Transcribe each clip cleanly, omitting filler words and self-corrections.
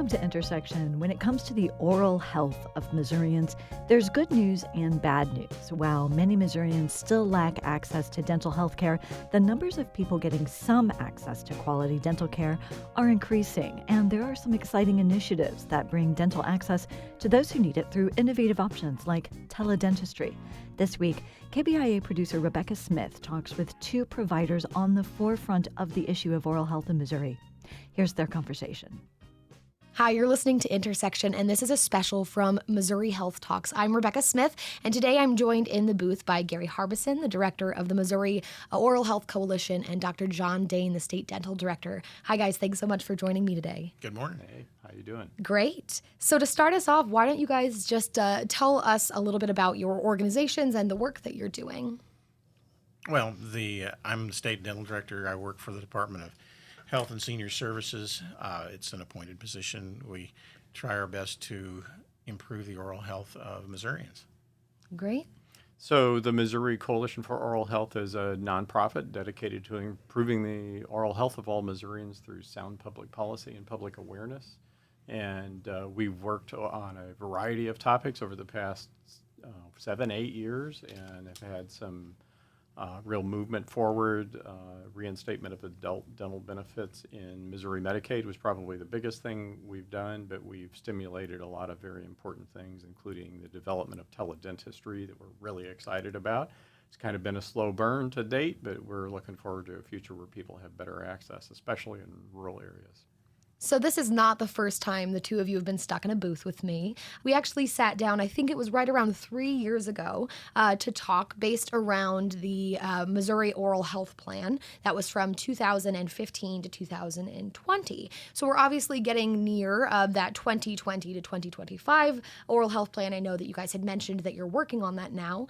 Welcome to Intersection. When it comes to the oral health of Missourians, there's good news and bad news. While many Missourians still lack access to dental health care, the numbers of people getting some access to quality dental care are increasing, and there are some exciting initiatives that bring dental access to those who need it through innovative options like teledentistry. This week, KBIA producer Rebecca Smith talks with two providers on the forefront of the issue of oral health in Missouri. Here's their conversation. Hi, you're listening to Intersection, and this is a special from Missouri Health Talks. I'm Rebecca Smith, and today I'm joined in the booth by Gary Harbison, the director of the Missouri Oral Health Coalition, and Dr. John Dane, the state dental director. Hi, guys. Thanks so much for joining me today. Good morning. Hey, how you doing? Great. So to start us off, why don't you guys just tell us a little bit about your organizations and the work that you're doing? Well, I'm the state dental director. I work for the Department of Health and Senior Services. It's an appointed position. We try our best to improve the oral health of Missourians. Great. So the Missouri Coalition for Oral Health is a nonprofit dedicated to improving the oral health of all Missourians through sound public policy and public awareness. And we've worked on a variety of topics over the past 7-8 years and have had some real movement forward. Reinstatement of adult dental benefits in Missouri Medicaid was probably the biggest thing we've done, but we've stimulated a lot of very important things, including the development of teledentistry that we're really excited about. It's kind of been a slow burn to date, but we're looking forward to a future where people have better access, especially in rural areas. So this is not the first time the two of you have been stuck in a booth with me. We actually sat down, I think it was right around 3 years ago, to talk based around the Missouri Oral Health Plan that was from 2015 to 2020. So we're obviously getting near that 2020 to 2025 Oral Health Plan. I know that you guys had mentioned that you're working on that now.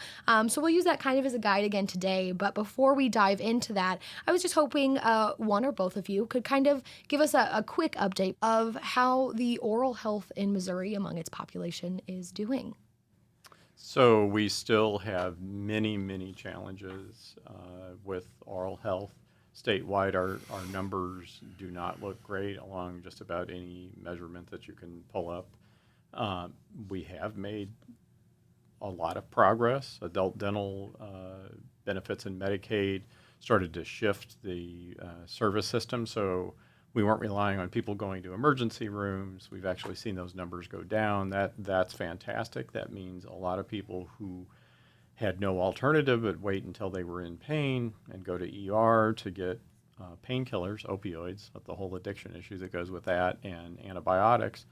So we'll use that kind of as a guide again today. But before we dive into that, I was just hoping one or both of you could kind of give us a quick update of how the oral health in Missouri among its population is doing. So we still have many challenges with oral health. Statewide, our numbers do not look great along just about any measurement that you can pull up. We have made a lot of progress. Adult dental benefits in Medicaid started to shift the service system, so we weren't relying on people going to emergency rooms. We've actually seen those numbers go down. That's fantastic. That means a lot of people who had no alternative but wait until they were in pain and go to ER to get painkillers, opioids, with the whole addiction issue that goes with that, and antibiotics,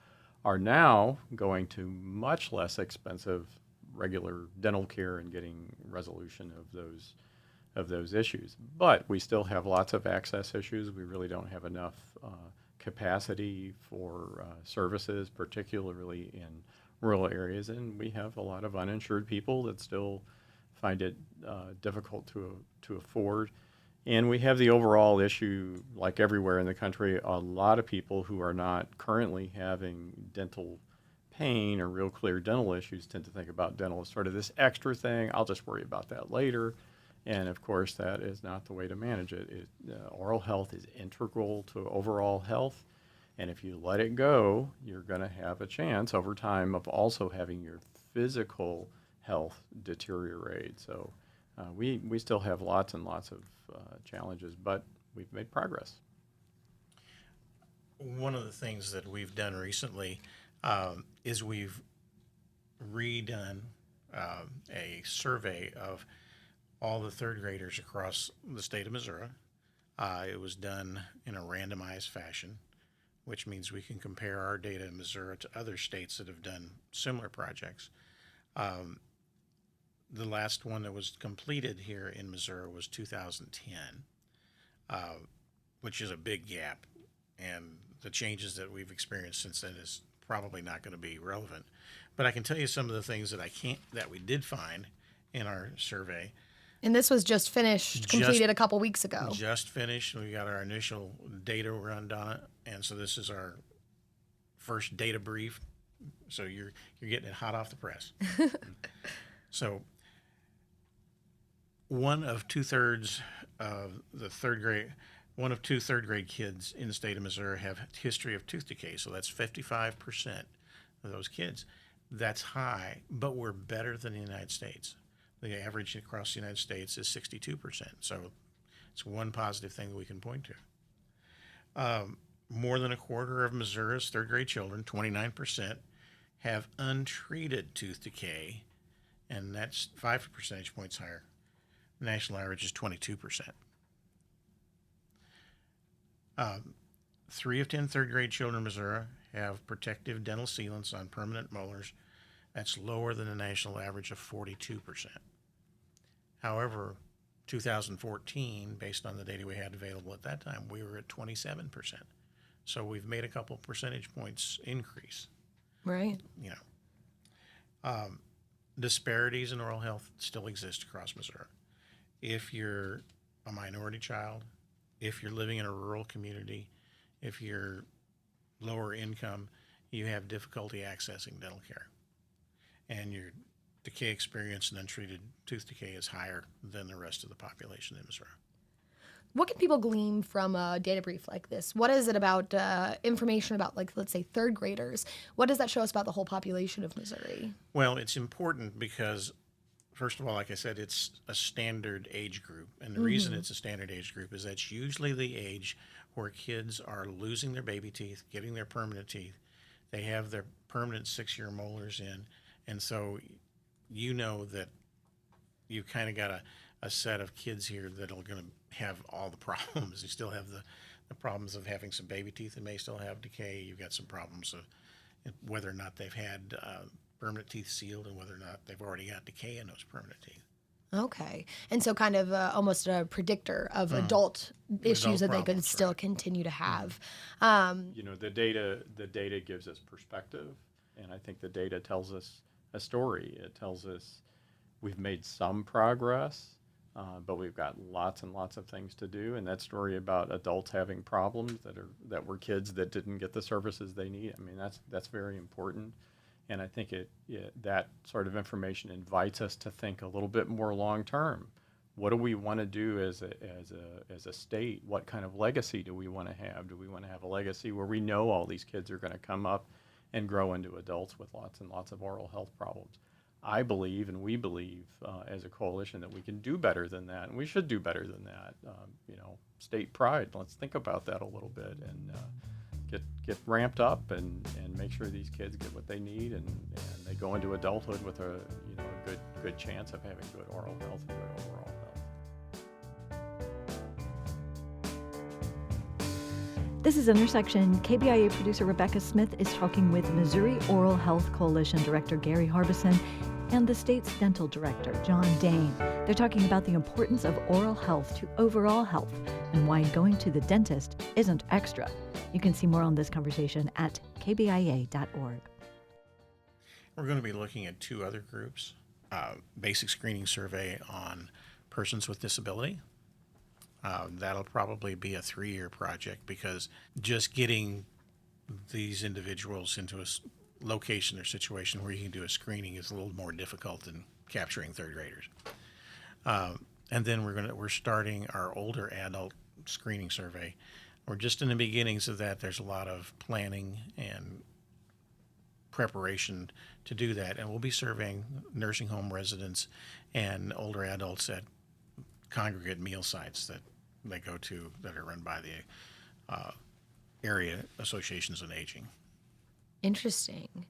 are now going to much less expensive regular dental care and getting resolution of those issues. But we still have lots of access issues. We really don't have enough capacity for services, particularly in rural areas, and we have a lot of uninsured people that still find it difficult to afford. And we have the overall issue, like everywhere in the country, a lot of people who are not currently having dental pain or real clear dental issues tend to think about dental as sort of this extra thing. I'll just worry about that later. And of course, that is not the way to manage it. Oral health is integral to overall health. And if you let it go, you're going to have a chance over time of also having your physical health deteriorate. So we still have lots and lots of challenges, but we've made progress. One of the things that we've done recently is we've redone a survey of all the third graders across the state of Missouri. It was done in a randomized fashion, which means we can compare our data in Missouri to other states that have done similar projects. The last one that was completed here in Missouri was 2010, which is a big gap. And the changes that we've experienced since then is probably not going to be relevant. But I can tell you some of the things that we did find in our survey. And this was just completed a couple weeks ago. Just finished. We got our initial data run on it, and so this is our first data brief. So you're getting it hot off the press. So 1 of 2/3 of the third 1 of 2 third grade kids in the state of Missouri have history of tooth decay, so that's 55% of those kids. That's high, but we're better than the United States. The average across the United States is 62%, so it's one positive thing that we can point to. More than a quarter of Missouri's third grade children, 29%, have untreated tooth decay, and that's 5 percentage points higher. The national average is 22%. 3 of 10 third grade children in Missouri have protective dental sealants on permanent molars. That's lower than the national average of 42%. However, 2014, based on the data we had available at that time, we were at 27%. So we've made a couple percentage points increase. Right. You know, disparities in oral health still exist across Missouri. If you're a minority child, if you're living in a rural community, if you're lower income, you have difficulty accessing dental care. And your decay experience and untreated tooth decay is higher than the rest of the population in Missouri. What can people glean from a data brief like this? What is it about information about, like, let's say, third graders? What does that show us about the whole population of Missouri? Well, it's important because, first of all, like I said, it's a standard age group. And the reason it's a standard age group is that's usually the age where kids are losing their baby teeth, getting their permanent teeth. They have their permanent 6-year molars in. And so you know that you kind of got a set of kids here that are going to have all the problems. You still have the problems of having some baby teeth that may still have decay. You've got some problems of whether or not they've had permanent teeth sealed and whether or not they've already got decay in those permanent teeth. Okay. And so kind of almost a predictor of adult issues that they could still continue to have. You know, the data gives us perspective, and I think the data tells us a story. It tells us we've made some progress, but we've got lots and lots of things to do. And that story about adults having problems that were kids that didn't get the services they need, I mean, that's very important. And I think that sort of information invites us to think a little bit more long term. What do we want to do as a state? What kind of legacy do we want to have? Do we want to have a legacy where we know all these kids are going to come up and grow into adults with lots and lots of oral health problems? I believe, and we believe as a coalition, that we can do better than that, and we should do better than that. You know, state pride. Let's think about that a little bit and get ramped up and make sure these kids get what they need and they go into adulthood with a good chance of having good oral health and good overall health. This is Intersection. KBIA producer Rebecca Smith is talking with Missouri Oral Health Coalition Director Gary Harbison and the state's dental director, John Dane. They're talking about the importance of oral health to overall health and why going to the dentist isn't extra. You can see more on this conversation at kbia.org. We're going to be looking at 2 other groups. Basic screening survey on persons with disability. That'll probably be a 3-year project because just getting these individuals into a location or situation where you can do a screening is a little more difficult than capturing third graders. And then we're starting our older adult screening survey. We're just in the beginnings of that. There's a lot of planning and preparation to do that, and we'll be surveying nursing home residents and older adults at congregate meal sites that they go to that are run by the area associations on aging. Interesting.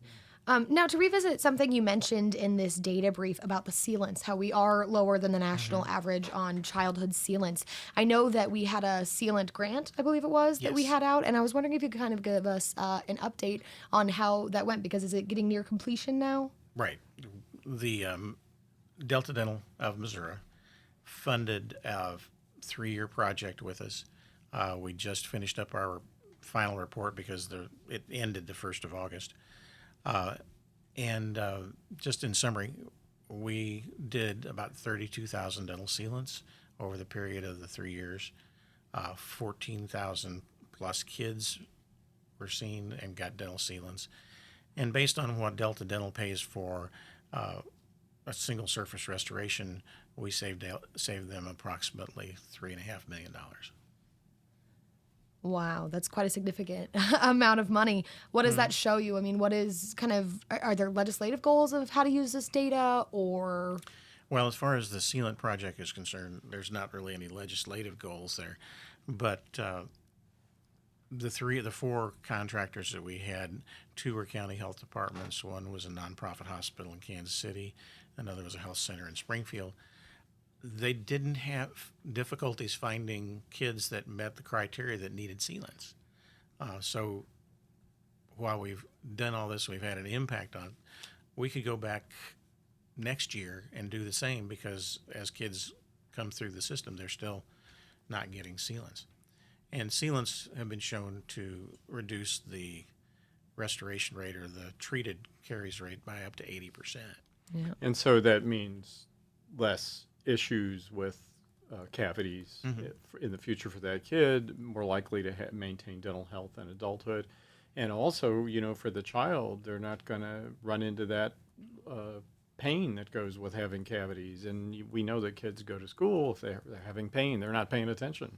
Now, to revisit something you mentioned in this data brief about the sealants, how we are lower than the national average on childhood sealants. I know that we had a sealant grant, I believe it was, that we had out, and I was wondering if you could kind of give us an update on how that went, because is it getting near completion now? Right. The Delta Dental of Missouri funded a 3-year project with us. We just finished up our final report because it ended the 1st of August. And just in summary, we did about 32,000 dental sealants over the period of the 3 years. 14,000 plus kids were seen and got dental sealants. And based on what Delta Dental pays for a single surface restoration, we saved them approximately $3.5 million. Wow, that's quite a significant amount of money. What does that show you? I mean, what is kind of, are there legislative goals of how to use this data or? Well, as far as the sealant project is concerned, there's not really any legislative goals there. But the four contractors that we had, two were county health departments, one was a nonprofit hospital in Kansas City, another was a health center in Springfield. They didn't have difficulties finding kids that met the criteria that needed sealants. So while we've done all this, we've had an impact on it. We could go back next year and do the same because as kids come through the system, they're still not getting sealants. And sealants have been shown to reduce the restoration rate or the treated caries rate by up to 80%. Yeah. And so that means less issues with cavities in the future for that kid, more likely to maintain dental health in adulthood. And also, for the child, they're not going to run into that pain that goes with having cavities. And we know that kids go to school, if they're having pain, they're not paying attention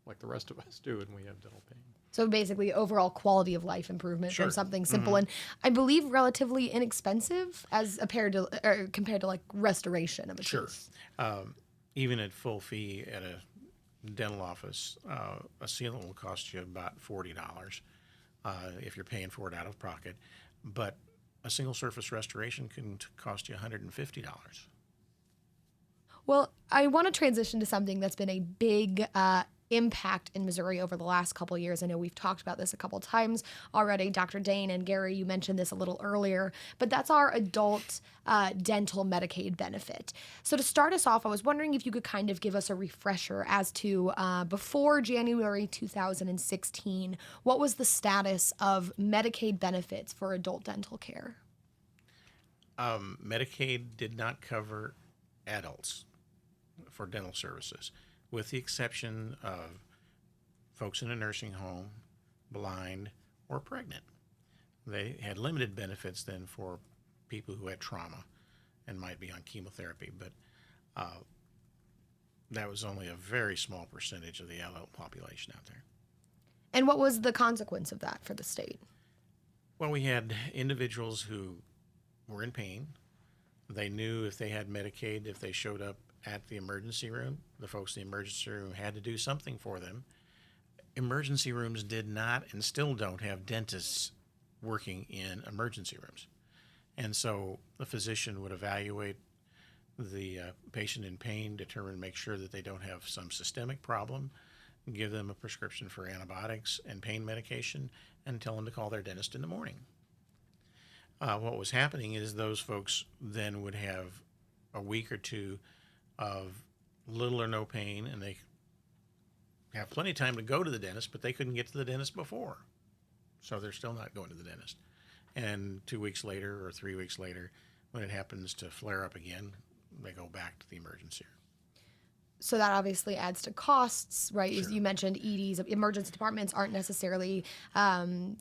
like the rest of us do when we have dental pain. So basically, overall quality of life improvement Sure. from something simple and I believe relatively inexpensive compared to like restoration of a tooth. Even at full fee at a dental office, a sealant will cost you about $40 if you're paying for it out of pocket. But a single surface restoration can cost you $150. Well, I want to transition to something that's been a big impact in Missouri over the last couple of years. I know we've talked about this a couple of times already. Dr. Dane and Gary, you mentioned this a little earlier, but that's our adult dental Medicaid benefit. So to start us off, I was wondering if you could kind of give us a refresher as to before January 2016, what was the status of Medicaid benefits for adult dental care? Medicaid did not cover adults for dental services, with the exception of folks in a nursing home, blind, or pregnant. They had limited benefits then for people who had trauma and might be on chemotherapy, but that was only a very small percentage of the adult population out there. And what was the consequence of that for the state? Well, we had individuals who were in pain. They knew if they had Medicaid, if they showed up at the emergency room, the folks in the emergency room had to do something for them. Emergency rooms did not and still don't have dentists working in emergency rooms. And so the physician would evaluate the patient in pain, make sure that they don't have some systemic problem, give them a prescription for antibiotics and pain medication, and tell them to call their dentist in the morning. What was happening is those folks then would have a week or two of little or no pain, and they have plenty of time to go to the dentist, but they couldn't get to the dentist before. So they're still not going to the dentist. And 2 weeks later or 3 weeks later, when it happens to flare up again, they go back to the emergency room. So that obviously adds to costs, right? Sure. You mentioned EDs. Emergency departments aren't necessarily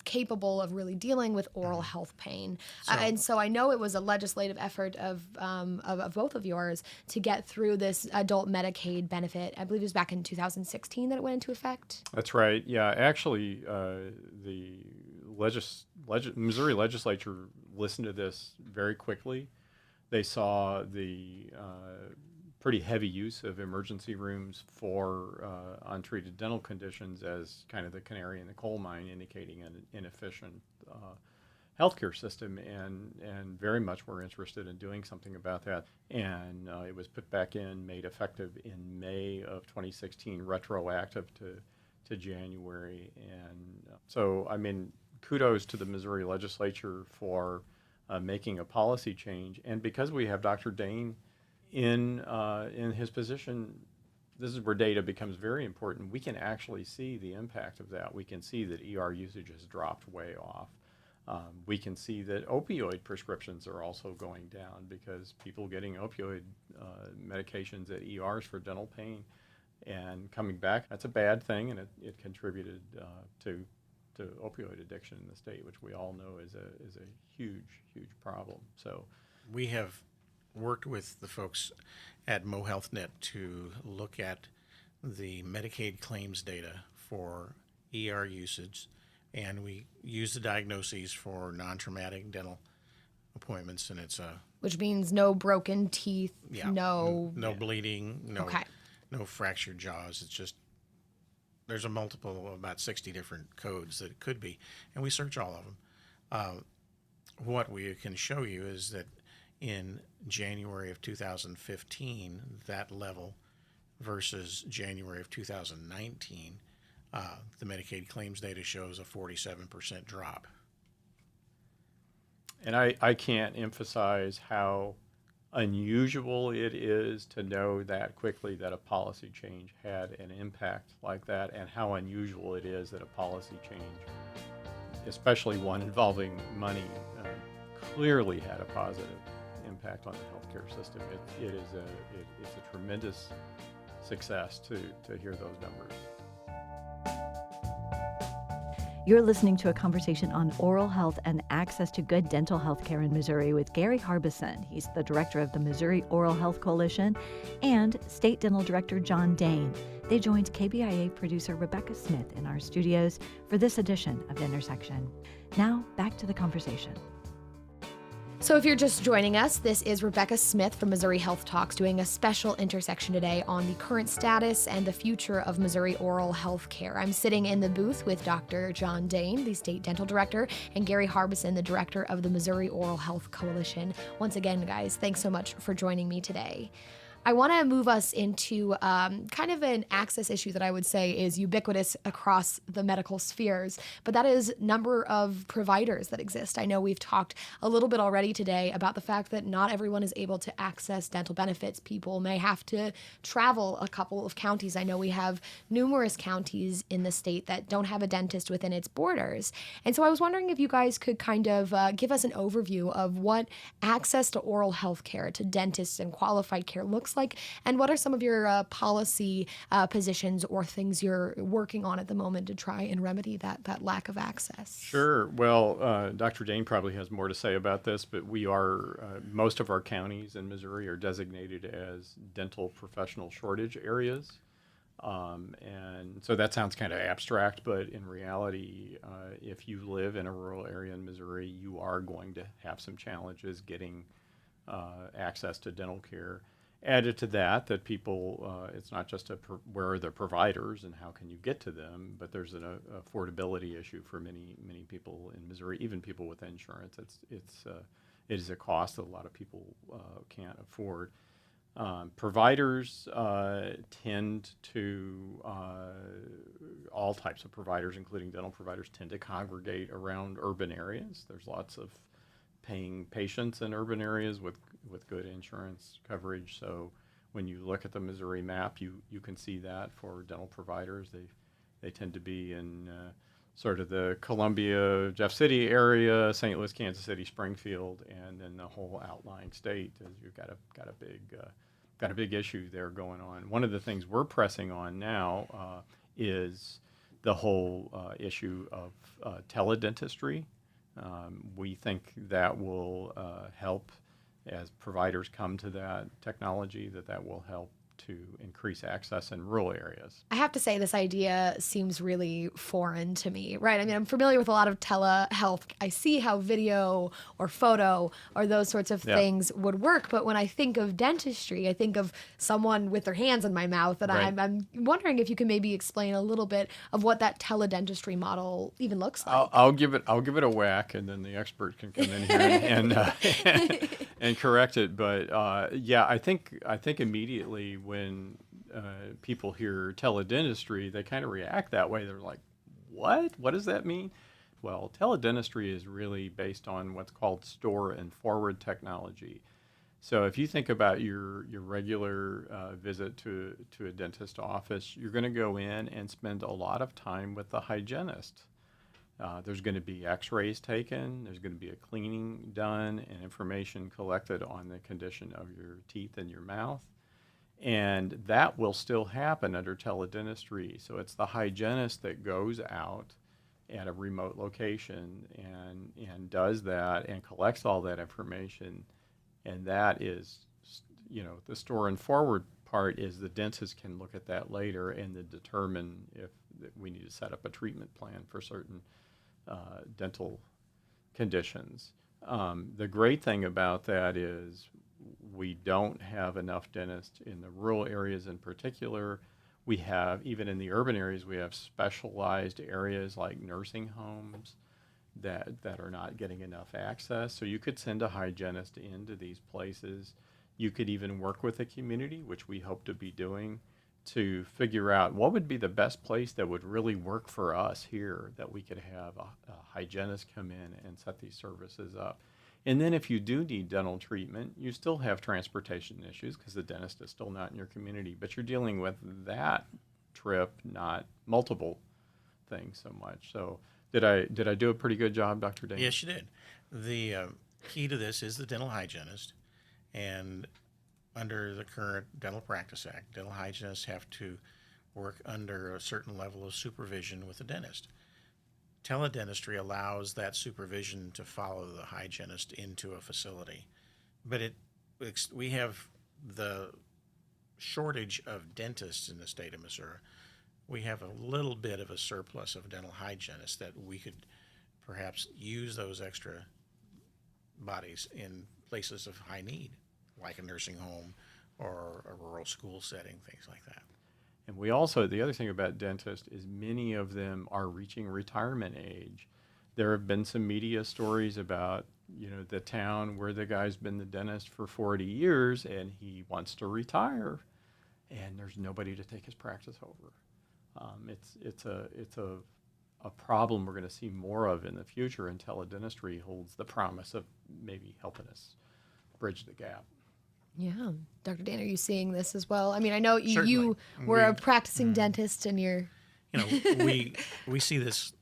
capable of really dealing with oral health pain. And so I know it was a legislative effort of both of yours to get through this adult Medicaid benefit. I believe it was back in 2016 that it went into effect. That's right. Yeah, actually, the Missouri legislature listened to this very quickly. They saw the pretty heavy use of emergency rooms for untreated dental conditions as kind of the canary in the coal mine, indicating an inefficient healthcare system, and very much were interested in doing something about that. And it was put back in, made effective in May of 2016, retroactive to January. And so, I mean, kudos to the Missouri legislature for making a policy change. And because we have Dr. Dane in his position, this is where data becomes very important. We can actually see the impact of that. We can see that ER usage has dropped way off. We can see that opioid prescriptions are also going down because people getting opioid medications at ERs for dental pain and coming back, that's a bad thing, and it contributed to opioid addiction in the state, which we all know is a huge problem. So we have worked with the folks at MoHealthNet to look at the Medicaid claims data for ER usage, and we use the diagnoses for non-traumatic dental appointments, and it's a Which means no broken teeth, no. no bleeding, Okay. no fractured jaws. It's just there's a multiple of about 60 different codes that it could be, and we search all of them. What we can show you is that in January of 2015, that level versus January of 2019, the Medicaid claims data shows a 47% drop. And I can't emphasize how unusual it is to know that quickly that a policy change had an impact like that, and how unusual it is that a policy change, especially one involving money, clearly had a positive impact on the healthcare system. It's a tremendous success to hear those numbers. You're listening to a conversation on oral health and access to good dental health care in Missouri with Gary Harbison. He's the director of the Missouri Oral Health Coalition, and State Dental Director John Dane. They joined KBIA producer Rebecca Smith in our studios for this edition of Intersection. Now, back to the conversation. So if you're just joining us, this is Rebecca Smith from Missouri Health Talks doing a special intersection today on the current status and the future of Missouri oral health care. I'm sitting in the booth with Dr. John Dane, the state dental director, and Gary Harbison, the director of the Missouri Oral Health Coalition. Once again, guys, thanks so much for joining me today. I want to move us into kind of an access issue that I would say is ubiquitous across the medical spheres, but that is number of providers that exist. I know we've talked a little bit already today about the fact that not everyone is able to access dental benefits. People may have to travel a couple of counties. I know we have numerous counties in the state that don't have a dentist within its borders. And so I was wondering if you guys could kind of give us an overview of what access to oral health care, to dentists and qualified care looks like, and what are some of your policy positions or things you're working on at the moment to try and remedy that lack of access? Sure. Well, Dr. Dane probably has more to say about this, but we are, most of our counties in Missouri are designated as dental professional shortage areas. And so that sounds kind of abstract, but in reality, if you live in a rural area in Missouri, you are going to have some challenges getting access to dental care. Added to that people, it's not just where are the providers and how can you get to them, but there's an affordability issue for many people in Missouri, even people with insurance. It is a cost that a lot of people can't afford. Providers tend to, all types of providers, including dental providers, tend to congregate around urban areas. There's lots of paying patients in urban areas with good insurance coverage. So when you look at the Missouri map, you can see that for dental providers. They tend to be in sort of the Columbia, Jeff City area, St. Louis, Kansas City, Springfield, and then the whole outlying state. You've got a big issue there going on. One of the things we're pressing on now is the whole issue of teledentistry. We think that will help as providers come to that technology, that will help to increase access in rural areas. I have to say this idea seems really foreign to me, right? I mean, I'm familiar with a lot of telehealth. I see how video or photo or those sorts of things would work, but when I think of dentistry, I think of someone with their hands in my mouth, and right. I'm wondering if you can maybe explain a little bit of what that teledentistry model even looks like. I'll give it a whack, and then the expert can come in here and correct it. But I think immediately when people hear teledentistry, they kind of react that way. They're like, what? What does that mean? Well, teledentistry is really based on what's called store and forward technology. So if you think about your regular visit to a dentist office, you're going to go in and spend a lot of time with the hygienist. There's going to be x-rays taken, there's going to be a cleaning done, and information collected on the condition of your teeth and your mouth. And that will still happen under teledentistry. So it's the hygienist that goes out at a remote location and does that and collects all that information. And that is, the store and forward part is the dentist can look at that later and then determine if we need to set up a treatment plan for certain dental conditions. The great thing about that is we don't have enough dentists in the rural areas in particular. We have, even in the urban areas, we have specialized areas like nursing homes that are not getting enough access. So you could send a hygienist into these places. You could even work with the community, which we hope to be doing, to figure out what would be the best place that would really work for us here, that we could have a hygienist come in and set these services up. And then if you do need dental treatment, you still have transportation issues because the dentist is still not in your community, but you're dealing with that trip, not multiple things so much. So did I do a pretty good job, Dr. Dane? Yes, you did. The key to this is the dental hygienist, and under the current Dental Practice Act, dental hygienists have to work under a certain level of supervision with the dentist. Teledentistry allows that supervision to follow the hygienist into a facility, but we have the shortage of dentists in the state of Missouri. We have a little bit of a surplus of dental hygienists that we could perhaps use those extra bodies in places of high need, like a nursing home or a rural school setting, things like that. And we also, the other thing about dentists is many of them are reaching retirement age. There have been some media stories about, the town where the guy's been the dentist for 40 years and he wants to retire, and there's nobody to take his practice over. It's a problem we're going to see more of in the future, and teledentistry holds the promise of maybe helping us bridge the gap. Yeah. Dr. Dane, are you seeing this as well? I mean, I know you Certainly. were a practicing dentist and you're... We see this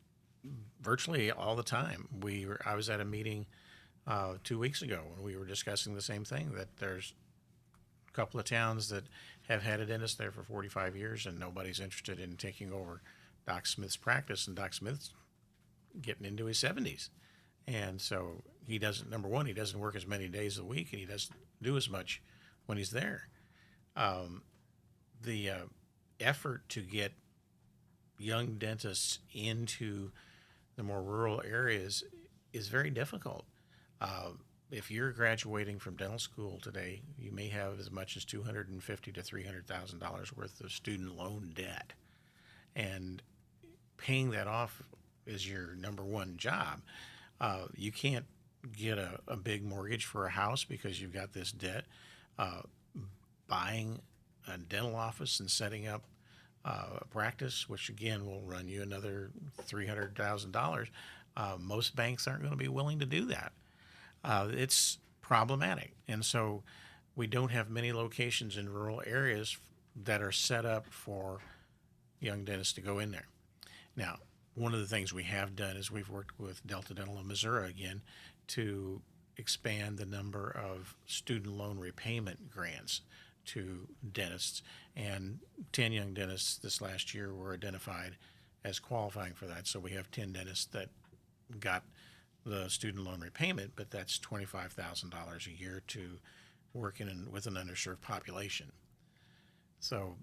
virtually all the time. I was at a meeting 2 weeks ago and we were discussing the same thing, that there's a couple of towns that have had a dentist there for 45 years and nobody's interested in taking over Doc Smith's practice, and Doc Smith's getting into his 70s. And so he doesn't work as many days a week, and he doesn't do as much when he's there. The effort to get young dentists into the more rural areas is very difficult. If you're graduating from dental school today, you may have as much as $250,000 to $300,000 worth of student loan debt, and paying that off is your number one job. You can't get a big mortgage for a house because you've got this debt. Buying a dental office and setting up a practice, which again will run you another $300,000, most banks aren't going to be willing to do that. It's problematic. And so we don't have many locations in rural areas that are set up for young dentists to go in there. Now, one of the things we have done is we've worked with Delta Dental of Missouri again to expand the number of student loan repayment grants to dentists, and 10 young dentists this last year were identified as qualifying for that. So we have 10 dentists that got the student loan repayment, but that's $25,000 a year to work with an underserved population. So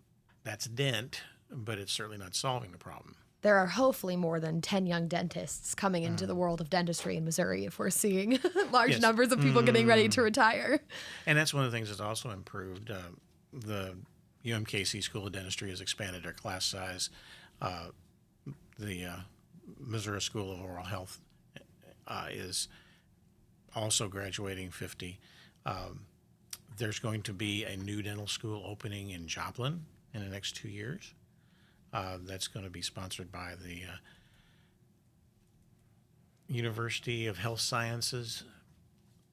that's a dent, but it's certainly not solving the problem. There are hopefully more than 10 young dentists coming into the world of dentistry in Missouri if we're seeing large numbers of people getting ready to retire. And that's one of the things that's also improved. The UMKC School of Dentistry has expanded their class size. The Missouri School of Oral Health is also graduating 50. There's going to be a new dental school opening in Joplin in the next 2 years. That's going to be sponsored by the University of Health Sciences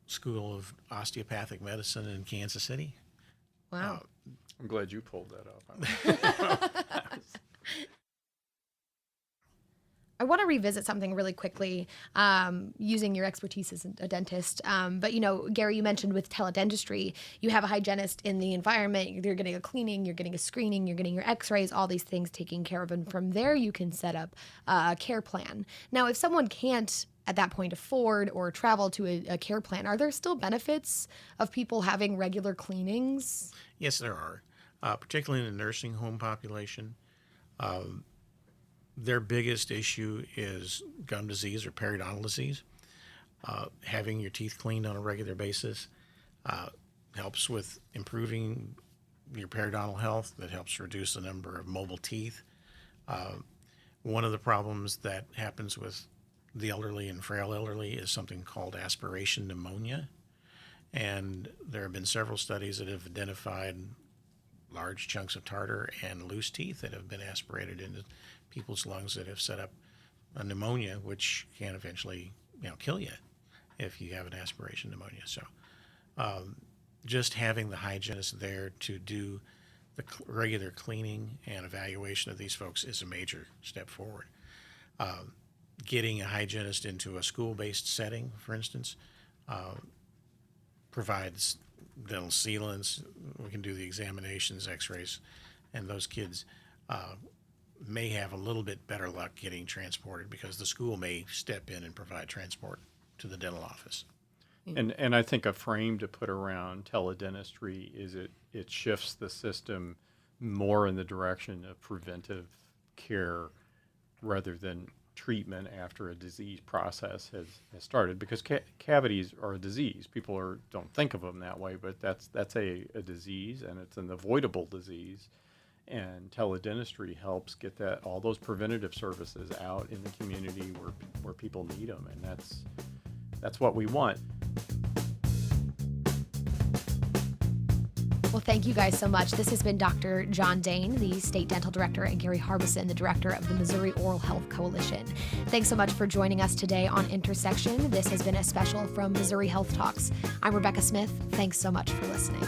School of Osteopathic Medicine in Kansas City. Wow. I'm glad you pulled that up. I want to revisit something really quickly, using your expertise as a dentist. But, Gary, you mentioned with teledentistry, you have a hygienist in the environment. You're getting a cleaning, you're getting a screening, you're getting your x-rays, all these things taken care of. And from there, you can set up a care plan. Now, if someone can't at that point afford or travel to a care plan, are there still benefits of people having regular cleanings? Yes, there are. particularly in the nursing home population. Their biggest issue is gum disease or periodontal disease. Having your teeth cleaned on a regular basis helps with improving your periodontal health. That helps reduce the number of mobile teeth. One of the problems that happens with the elderly and frail elderly is something called aspiration pneumonia. And there have been several studies that have identified large chunks of tartar and loose teeth that have been aspirated into people's lungs that have set up a pneumonia, which can eventually, kill you if you have an aspiration pneumonia. So just having the hygienist there to do the regular cleaning and evaluation of these folks is a major step forward. Getting a hygienist into a school-based setting, for instance, provides dental sealants. We can do the examinations, x-rays, and those kids may have a little bit better luck getting transported because the school may step in and provide transport to the dental office. And I think a frame to put around teledentistry is it shifts the system more in the direction of preventive care rather than treatment after a disease process has started, because cavities are a disease. People don't think of them that way, but that's a disease, and it's an avoidable disease. And teledentistry helps get all those preventative services out in the community where people need them, and that's what we want. Well, thank you guys so much. This has been Dr. John Dane, the State Dental Director, and Gary Harbison, the Director of the Missouri Oral Health Coalition. Thanks so much for joining us today on Intersection. This has been a special from Missouri Health Talks. I'm Rebecca Smith. Thanks so much for listening.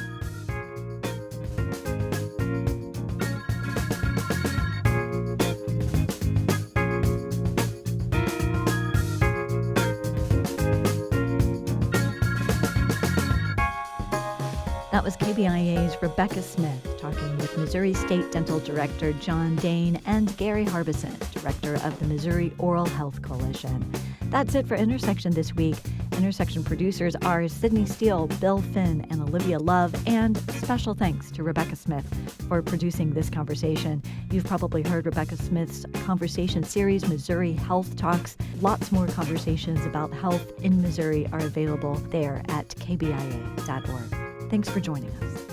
That was KBIA's Rebecca Smith talking with Missouri State Dental Director John Dane and Gary Harbison, Director of the Missouri Oral Health Coalition. That's it for Intersection this week. Intersection producers are Sydney Steele, Bill Finn, and Olivia Love, and special thanks to Rebecca Smith for producing this conversation. You've probably heard Rebecca Smith's conversation series, Missouri Health Talks. Lots more conversations about health in Missouri are available there at kbia.org. Thanks for joining us.